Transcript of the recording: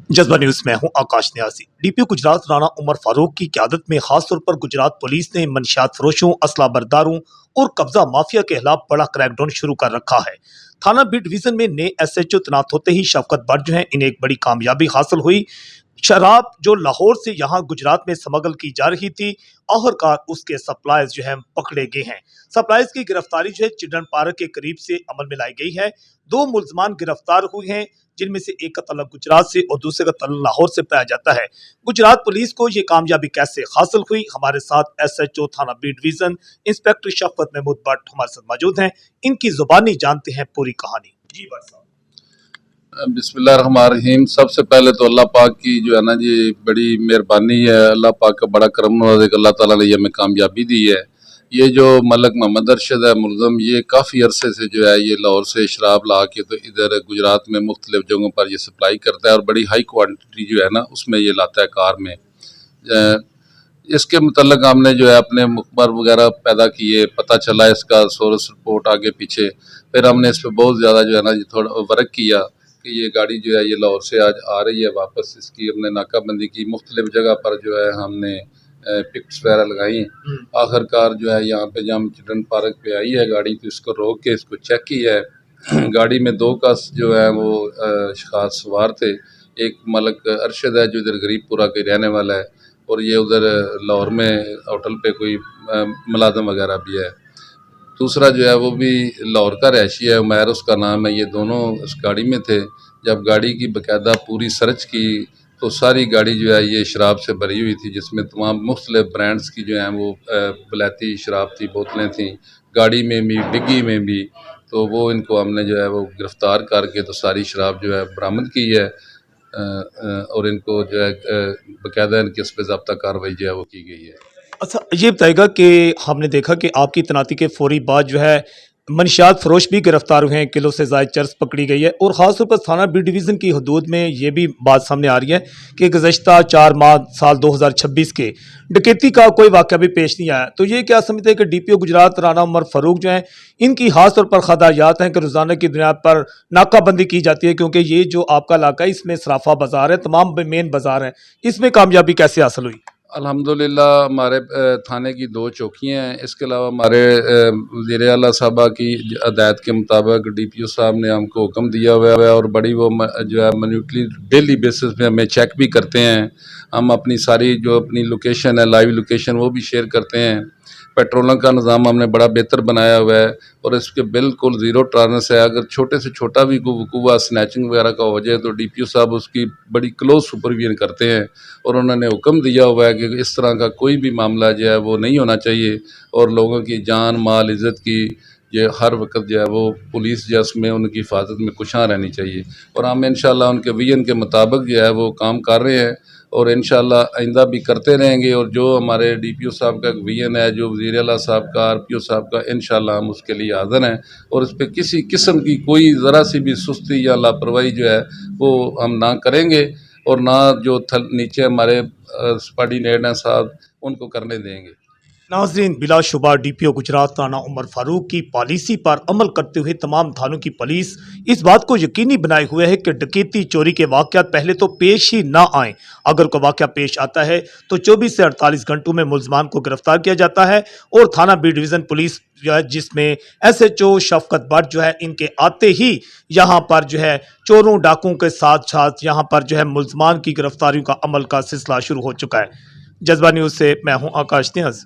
जज्बा न्यूज में हूं आकाश न्याजी। डीपीओ गुजरात राणा उमर फारूक की क़यादत में खास तौर पर गुजरात पुलिस ने मनशियात फरोशों, असला बरदारों और कब्जा माफिया के खिलाफ बड़ा क्रैकडाउन शुरू कर रखा है। थाना बी डिवीजन में नए SHO तैनात होते ही शफकत बट जो है इन्हें एक बड़ी कामयाबी हासिल हुई। शराब जो लाहौर से यहाँ गुजरात में स्मगल की जा रही थी, आखिरकार उसके सप्लाईज जो है पकड़े गए हैं। सप्लाईज की गिरफ्तारी जो है चिल्ड्रन पार्क के करीब से अमल में लाई गई है। 2 मुल्जमान गिरफ्तार हुए हैं, जिनमें से एक का तल्लुक गुजरात से और दूसरे का तल्लुक लाहौर से पाया जाता है। गुजरात पुलिस को ये कामयाबी कैसे हासिल हुई, हमारे साथ SHO थाना बी डिवीजन इंस्पेक्टर शफकत महमूद भट्ट हमारे साथ मौजूद हैं। इनकी जुबानी जानते हैं पूरी कहानी। जी भट्ट साहब। बिस्मिल्लाहिर्रहमानिर्रहीम। सबसे पहले तो अल्लाह पाक की जो है ना जी बड़ी मेहरबानी है, अल्लाह पाक का बड़ा करम नवाज़ अल्लाह ताला ने ये हमें कामयाबी दी है। ये जो मलक मोहम्मद अरशद है मुलज़म, ये काफ़ी अरसे से जो है ये लाहौर से शराब ला के तो इधर गुजरात में मुख्तलिफ जगहों पर ये सप्लाई करता है और बड़ी हाई क्वान्टिटी जो है ना उसमें ये लाता है कार में। इसके मतलब हमने जो है अपने मुखबर वगैरह पैदा किए, पता चला इसका सोर्स रिपोर्ट आगे पीछे, फिर हमने इस पर बहुत ज़्यादा जो है ना थोड़ा वर्क किया कि ये गाड़ी जो है ये लाहौर से आज आ रही है वापस। इसकी हमने नाकाबंदी की, मुख्तलिफ जगह पर जो है हमने पिक्स वगैरह लगाई। आखिरकार जो है यहाँ पे जब हम चिल्ड्रन पार्क पे आई है गाड़ी, तो इसको रोक के इसको चेक किया है। गाड़ी में 2 का जो है वो खास सवार थे। एक मलक अरशद है जो इधर गरीबपुरा के रहने वाला है, और ये उधर लाहौर में होटल पे कोई मुलाजम वगैरह भी है। दूसरा जो है वो भी लाहौर का रहायशी है, उमैर उसका नाम है। ये दोनों उस गाड़ी में थे। जब गाड़ी की बाकायदा पूरी सर्च की तो सारी गाड़ी जो है ये शराब से भरी हुई थी, जिसमें तमाम मुख्तलिफ ब्रांड्स की जो हैं वो बलाती शराब थी, बोतलें थीं गाड़ी में भी, डिग्गी में भी। तो वो इनको हमने जो है वो गिरफ़्तार करके तो सारी शराब जो है बरामद की है, और इनको जो है बाकायदा इनके इस पर ज़ब्ता कार्रवाई जो है वो की गई है। अच्छा, ये बताएगा कि हमने देखा कि आपकी तैनाती के फौरी बाद जो है मनशियात फरोश भी गिरफ्तार हुए हैं, किलो से ज़ायद चर्स पकड़ी गई है, और ख़ासतौर पर थाना बी डिवीज़न की हदूद में ये भी बात सामने आ रही है कि गुज़श्ता 4 माह साल 2026 के डकैती का कोई वाक़या भी पेश नहीं आया। तो ये क्या समझते हैं कि DPO गुजरात राणा उमर फारूक जो हैं, इनकी खास तौर पर खदायात हैं कि रोज़ाना की बुनियाद पर नाकाबंदी की जाती है, क्योंकि ये जो आपका इलाका है इसमें सराफा बाज़ार है, तमाम मेन बाज़ार हैं, इसमें कामयाबी कैसे हासिल हुई? अल्हम्दुलिल्लाह हमारे थाने की 2 चौकियाँ हैं। इसके अलावा हमारे वज़ीर आला साहबा की हदायत के मुताबिक DPO साहब ने हमको हुक्म दिया हुआ है, और बड़ी वो जो है मिनटली डेली बेसिस पे हमें चेक भी करते हैं। हम अपनी सारी जो अपनी लोकेशन है, लाइव लोकेशन, वो भी शेयर करते हैं। पेट्रोलिंग का निज़ाम हमने बड़ा बेहतर बनाया हुआ है, और इसके बिल्कुल ज़ीरो टॉलरेंस है। अगर छोटे से छोटा भी वकूआ स्नैचिंग वगैरह का हो जाए तो DPO साहब उसकी बड़ी क्लोज सुपरविजन करते हैं, और उन्होंने हुक्म दिया हुआ है कि इस तरह का कोई भी मामला जो है वो नहीं होना चाहिए, और लोगों की जान माल इज़्ज़त की ये हर वक्त जो है वो पुलिस जैस में उनकी हिफाजत में कुशां रहनी चाहिए। और हम इंशाअल्लाह उनके विजन के मुताबिक जो है वो काम कर रहे हैं, और इंशाअल्लाह आइंदा भी करते रहेंगे। और जो हमारे DPO साहब का विजन है, जो वज़ीर आला साहब का, RPO साहब का, इंशाअल्लाह हम उसके लिए हाज़िर हैं, और इस पर किसी किस्म की कोई ज़रा सी भी सुस्ती या लापरवाही जो है वो हम ना करेंगे, और ना जो नीचे हमारे सबॉर्डिनेट हैं साहब उनको करने देंगे। नाज़रीन, बिलाशुबा DPO गुजरात राणा उमर फारूक की पॉलिसी पर अमल करते हुए तमाम थानों की पुलिस इस बात को यकीनी बनाए हुए है कि डकैती चोरी के वाक़यात पहले तो पेश ही ना आएँ। अगर कोई वाक़या पेश आता है तो 24 से 48 घंटों में मुल्ज़मान को गिरफ्तार किया जाता है, और थाना बी डिवीज़न पुलिस जो है जिसमें SHO शफकत भट्ट जो है इनके आते ही यहाँ पर जो है चोरों डाकुओं के साथ साथ यहाँ पर जो है मुल्ज़मान की गिरफ्तारियों का अमल का सिलसिला शुरू हो चुका है। जज्बा न्यूज़ से मैं हूँ आकाश न्याज़।